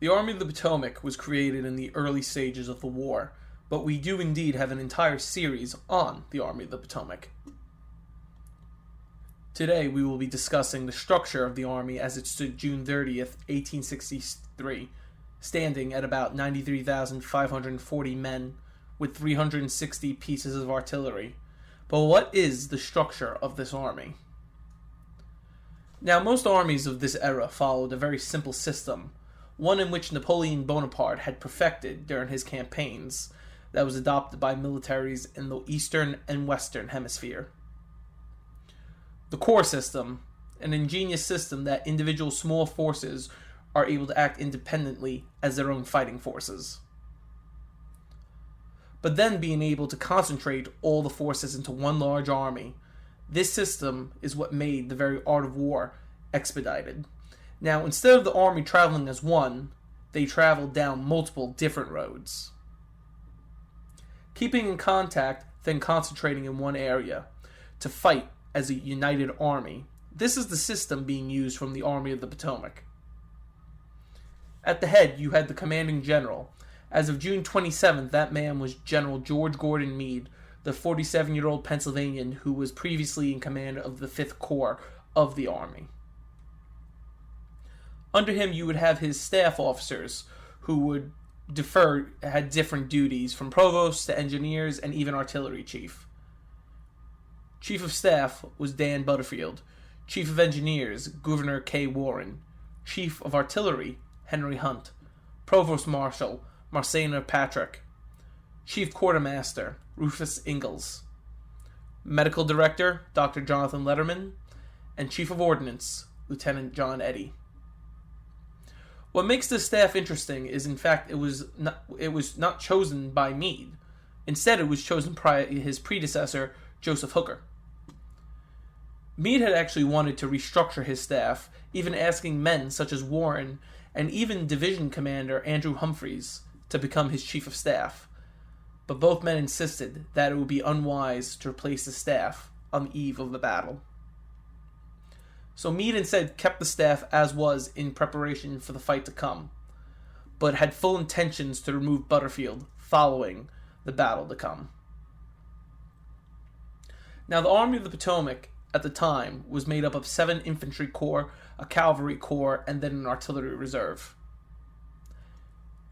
The Army of the Potomac was created in the early stages of the war, but we do indeed have an entire series on the Army of the Potomac. Today we will be discussing the structure of the Army as it stood June 30th, 1863, standing at about 93,540 men with 360 pieces of artillery. But what is the structure of this army? Now, most armies of this era followed a very simple system, one in which Napoleon Bonaparte had perfected during his campaigns, that was adopted by militaries in the Eastern and Western Hemisphere. The Corps system, an ingenious system that individual small forces are able to act independently as their own fighting forces. But then being able to concentrate all the forces into one large army, this system is what made the very art of war expedited. Now, instead of the army traveling as one, they traveled down multiple different roads. Keeping in contact, then concentrating in one area to fight as a united army. This is the system being used from the Army of the Potomac. At the head, you had the commanding general. As of June 27th, that man was General George Gordon Meade, the 47-year-old Pennsylvanian who was previously in command of the 5th Corps of the Army. Under him, you would have his staff officers who had different duties, from provosts to engineers and even artillery chief. Chief of Staff was Dan Butterfield. Chief of Engineers, Governor K. Warren. Chief of Artillery, Henry Hunt. Provost Marshal, Marcena Patrick. Chief Quartermaster, Rufus Ingalls. Medical Director, Dr. Jonathan Letterman. And Chief of Ordnance, Lieutenant John Eddy. What makes this staff interesting is, in fact, it was not chosen by Meade. Instead, it was chosen by his predecessor, Joseph Hooker. Meade had actually wanted to restructure his staff, even asking men such as Warren and even Division Commander Andrew Humphreys to become his chief of staff. But both men insisted that it would be unwise to replace the staff on the eve of the battle. So Meade instead kept the staff as was in preparation for the fight to come, but had full intentions to remove Butterfield following the battle to come. Now, the Army of the Potomac at the time was made up of 7 infantry corps, a cavalry corps, and then an artillery reserve.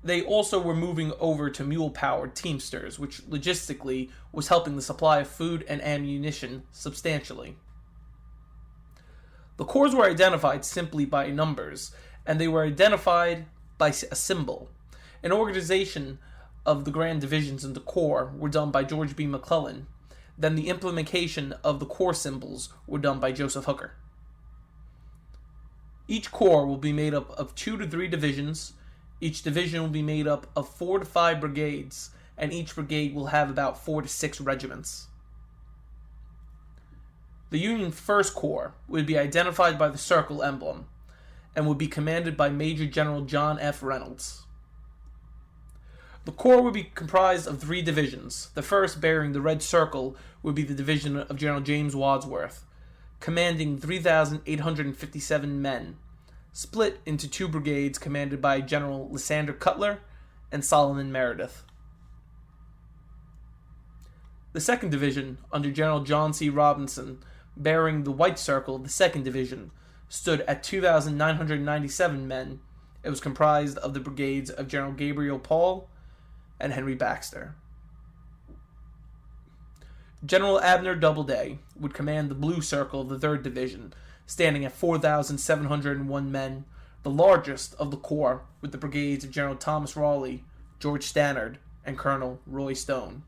They also were moving over to mule-powered teamsters, which logistically was helping the supply of food and ammunition substantially. The corps were identified simply by numbers, and they were identified by a symbol. An organization of the grand divisions into corps were done by George B. McClellan. Then the implementation of the corps symbols were done by Joseph Hooker. Each corps will be made up of 2 to 3 divisions. Each division will be made up of 4 to 5 brigades, and each brigade will have about 4 to 6 regiments. The Union 1st Corps would be identified by the circle emblem and would be commanded by Major General John F. Reynolds. The Corps would be comprised of 3 divisions. The first, bearing the red circle, would be the division of General James Wadsworth, commanding 3,857 men, split into 2 brigades commanded by General Lysander Cutler and Solomon Meredith. The 2nd Division, under General John C. Robinson, bearing the white circle of the 2nd Division, stood at 2,997 men. It was comprised of the brigades of General Gabriel Paul and Henry Baxter. General Abner Doubleday would command the blue circle of the 3rd Division, standing at 4,701 men, the largest of the corps, with the brigades of General Thomas Raleigh, George Stannard, and Colonel Roy Stone.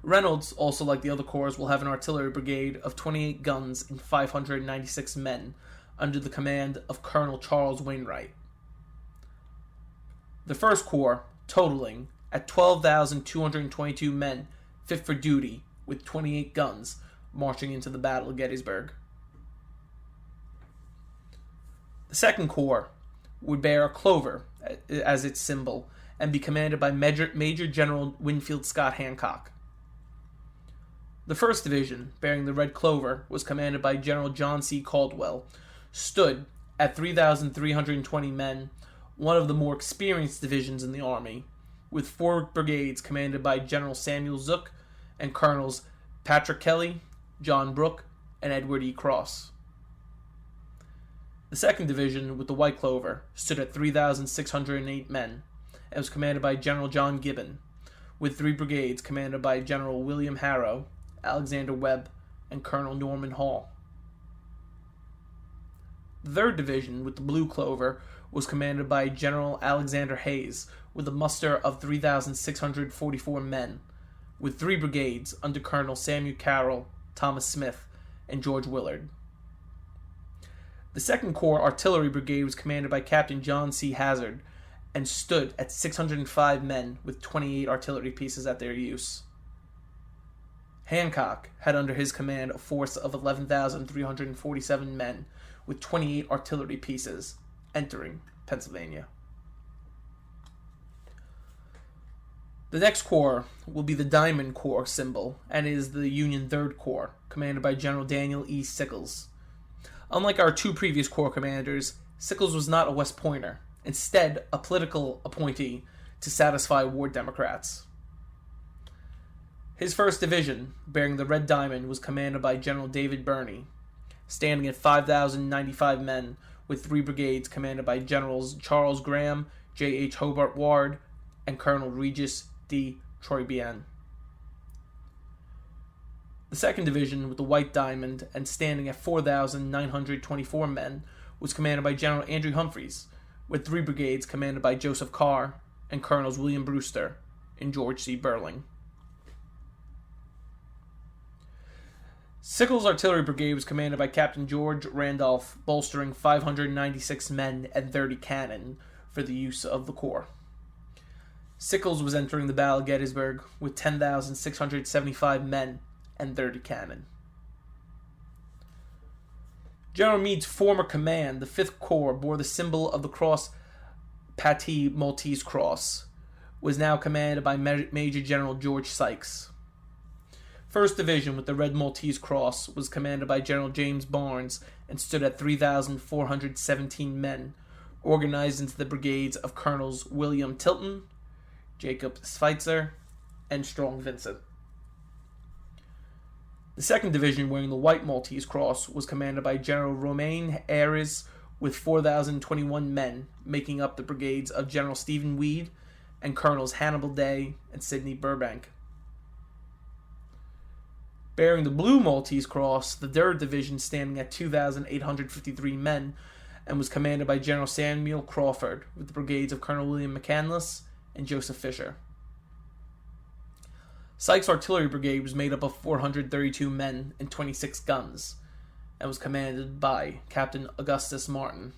Reynolds, also like the other corps, will have an artillery brigade of 28 guns and 596 men, under the command of Colonel Charles Wainwright. The 1st Corps, totaling at 12,222 men fit for duty, with 28 guns, marching into the Battle of Gettysburg. The 2nd Corps would bear a clover as its symbol and be commanded by Major General Winfield Scott Hancock. The 1st Division, bearing the red clover, was commanded by General John C. Caldwell, stood at 3,320 men, one of the more experienced divisions in the army, with 4 brigades commanded by General Samuel Zook and Colonels Patrick Kelly, John Brooke, and Edward E. Cross. The 2nd Division, with the White Clover, stood at 3,608 men and was commanded by General John Gibbon, with 3 brigades commanded by General William Harrow, Alexander Webb, and Colonel Norman Hall. The 3rd Division, with the Blue Clover, was commanded by General Alexander Hayes, with a muster of 3,644 men, with 3 brigades under Colonel Samuel Carroll, Thomas Smith, and George Willard. The 2nd Corps Artillery Brigade was commanded by Captain John C. Hazard and stood at 605 men with 28 artillery pieces at their use. Hancock had under his command a force of 11,347 men with 28 artillery pieces entering Pennsylvania. The next corps will be the Diamond Corps symbol and is the Union 3rd Corps, commanded by General Daniel E. Sickles. Unlike our 2 previous corps commanders, Sickles was not a West Pointer, instead a political appointee to satisfy war Democrats. His 1st Division, bearing the Red Diamond, was commanded by General David Birney, standing at 5,095 men, with 3 brigades commanded by Generals Charles Graham, J. H. Hobart Ward, and Colonel Regis D. Troybien. The 2nd Division, with the White Diamond and standing at 4,924 men, was commanded by General Andrew Humphreys, with 3 brigades commanded by Joseph Carr and Colonels William Brewster and George C. Burling. Sickles' Artillery Brigade was commanded by Captain George Randolph, bolstering 596 men and 30 cannon for the use of the Corps. Sickles was entering the Battle of Gettysburg with 10,675 men and 30 cannon. General Meade's former command, the 5th Corps, bore the symbol of the cross Patty Maltese Cross, was now commanded by Major General George Sykes. 1st Division, with the Red Maltese Cross, was commanded by General James Barnes and stood at 3,417 men, organized into the brigades of Colonels William Tilton, Jacob Schweitzer, and Strong Vincent. The 2nd Division, wearing the White Maltese Cross, was commanded by General Romain Ayres with 4,021 men, making up the brigades of General Stephen Weed and Colonels Hannibal Day and Sidney Burbank. Bearing the Blue Maltese Cross, the 3rd Division, standing at 2,853 men, and was commanded by General Samuel Crawford, with the brigades of Colonel William McCandless and Joseph Fisher. Sykes' Artillery Brigade was made up of 432 men and 26 guns, and was commanded by Captain Augustus Martin.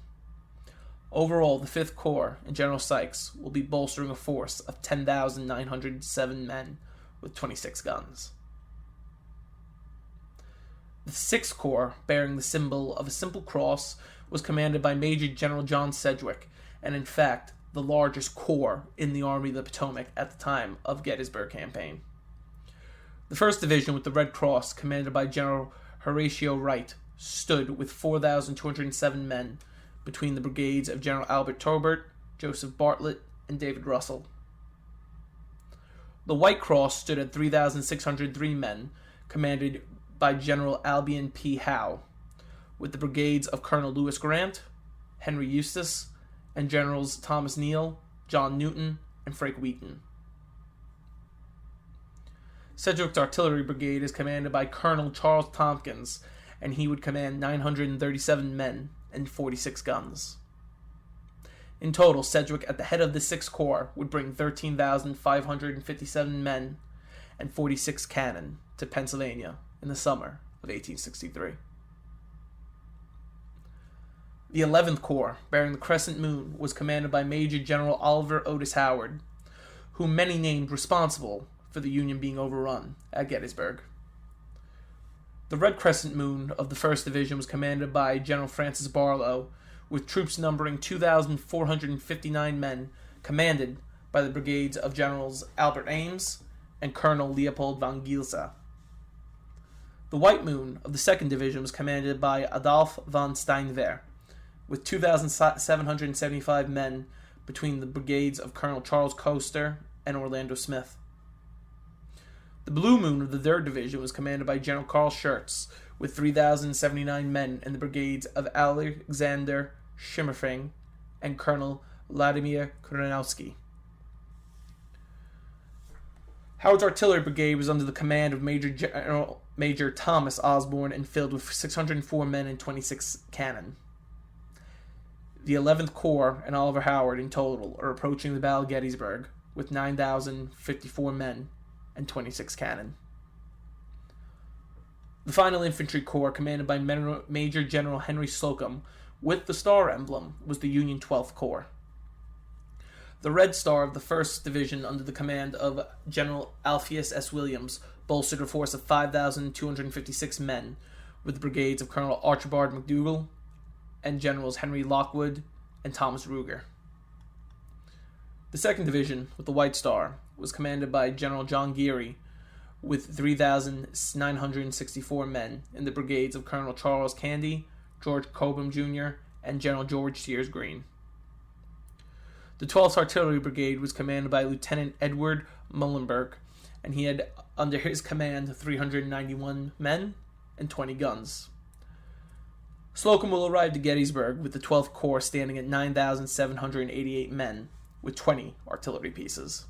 Overall, the 5th Corps and General Sykes will be bolstering a force of 10,907 men with 26 guns. The 6th Corps, bearing the symbol of a simple cross, was commanded by Major General John Sedgwick, and in fact, the largest corps in the Army of the Potomac at the time of Gettysburg campaign. The 1st Division, with the Red Cross, commanded by General Horatio Wright, stood with 4,207 men between the brigades of General Albert Tobert, Joseph Bartlett, and David Russell. The White Cross stood at 3,603 men, commanded by General Albion P. Howe, with the brigades of Colonel Lewis Grant, Henry Eustis, and Generals Thomas Neal, John Newton, and Frank Wheaton. Sedgwick's Artillery Brigade is commanded by Colonel Charles Tompkins, and he would command 937 men and 46 guns. In total, Sedgwick, at the head of the 6th Corps, would bring 13,557 men and 46 cannon to Pennsylvania in the summer of 1863. The 11th Corps, bearing the Crescent Moon, was commanded by Major General Oliver Otis Howard, whom many named responsible for the Union being overrun at Gettysburg. The Red Crescent Moon of the 1st Division was commanded by General Francis Barlow, with troops numbering 2,459 men, commanded by the brigades of Generals Albert Ames and Colonel Leopold von Gielsa. The White Moon of the 2nd Division was commanded by Adolphe von Steinwehr, with 2,775 men between the brigades of Colonel Charles Coster and Orlando Smith. The Blue Moon of the 3rd Division was commanded by General Carl Schurz, with 3,079 men in the brigades of Alexander Schimmerfing and Colonel Vladimir Koronowski. Howard's artillery brigade was under the command of Major Thomas Osborne and filled with 604 men and 26 cannon. The 11th Corps and Oliver Howard in total are approaching the Battle of Gettysburg with 9,054 men and 26 cannon. The final Infantry Corps, commanded by Major General Henry Slocum, with the star emblem, was the Union 12th Corps. The Red Star of the 1st Division, under the command of General Alpheus S. Williams, bolstered a force of 5,256 men, with the brigades of Colonel Archibald McDougall and Generals Henry Lockwood and Thomas Ruger. The 2nd Division, with the White Star, was commanded by General John Geary, with 3,964 men in the brigades of Colonel Charles Candy, George Cobham Jr., and General George Sears Green. The 12th Artillery Brigade was commanded by Lieutenant Edward Muhlenberg, and he had under his command 391 men and 20 guns. Slocum will arrive to Gettysburg with the 12th Corps standing at 9,788 men, with 20 artillery pieces.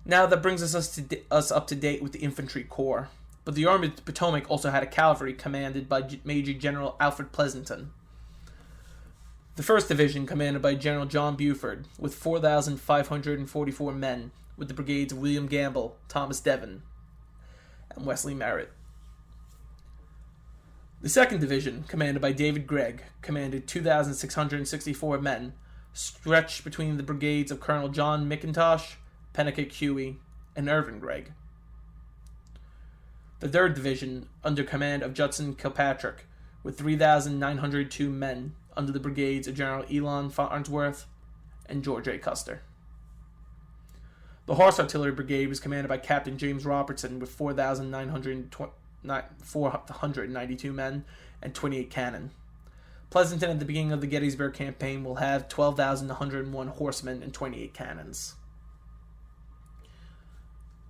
Now that brings us up to date with the Infantry Corps, but the Army of the Potomac also had a cavalry commanded by Major General Alfred Pleasanton. The 1st Division, commanded by General John Buford, with 4,544 men, with the brigades of William Gamble, Thomas Devon, and Wesley Merritt. The 2nd Division, commanded by David Gregg, commanded 2,664 men, stretched between the brigades of Colonel John McIntosh, Pennicott Huey, and Irvin Gregg. The 3rd Division, under command of Judson Kilpatrick, with 3,902 men, under the brigades of General Elon Farnsworth and George A. Custer. The Horse Artillery Brigade was commanded by Captain James Robertson with 492 men and 28 cannon. Pleasanton, at the beginning of the Gettysburg campaign, will have 12,101 horsemen and 28 cannons.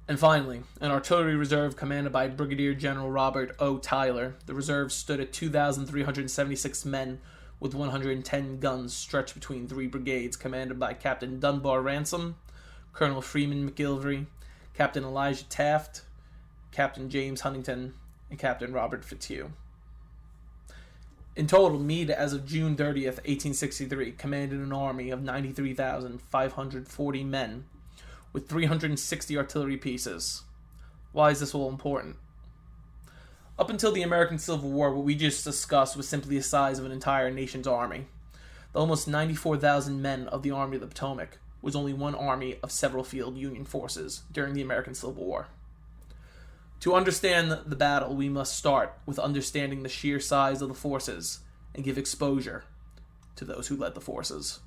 And finally, an artillery reserve commanded by Brigadier General Robert O. Tyler. The reserve stood at 2,376 men with 110 guns stretched between 3 brigades commanded by Captain Dunbar Ransom, Colonel Freeman McGilvery, Captain Elijah Taft, Captain James Huntington, and Captain Robert Fitzhugh. In total, Meade, as of June 30th, 1863, commanded an army of 93,540 men with 360 artillery pieces. Why is this all important? Up until the American Civil War, what we just discussed was simply the size of an entire nation's army. The almost 94,000 men of the Army of the Potomac was only one army of several field Union forces during the American Civil War. To understand the battle, we must start with understanding the sheer size of the forces and give exposure to those who led the forces.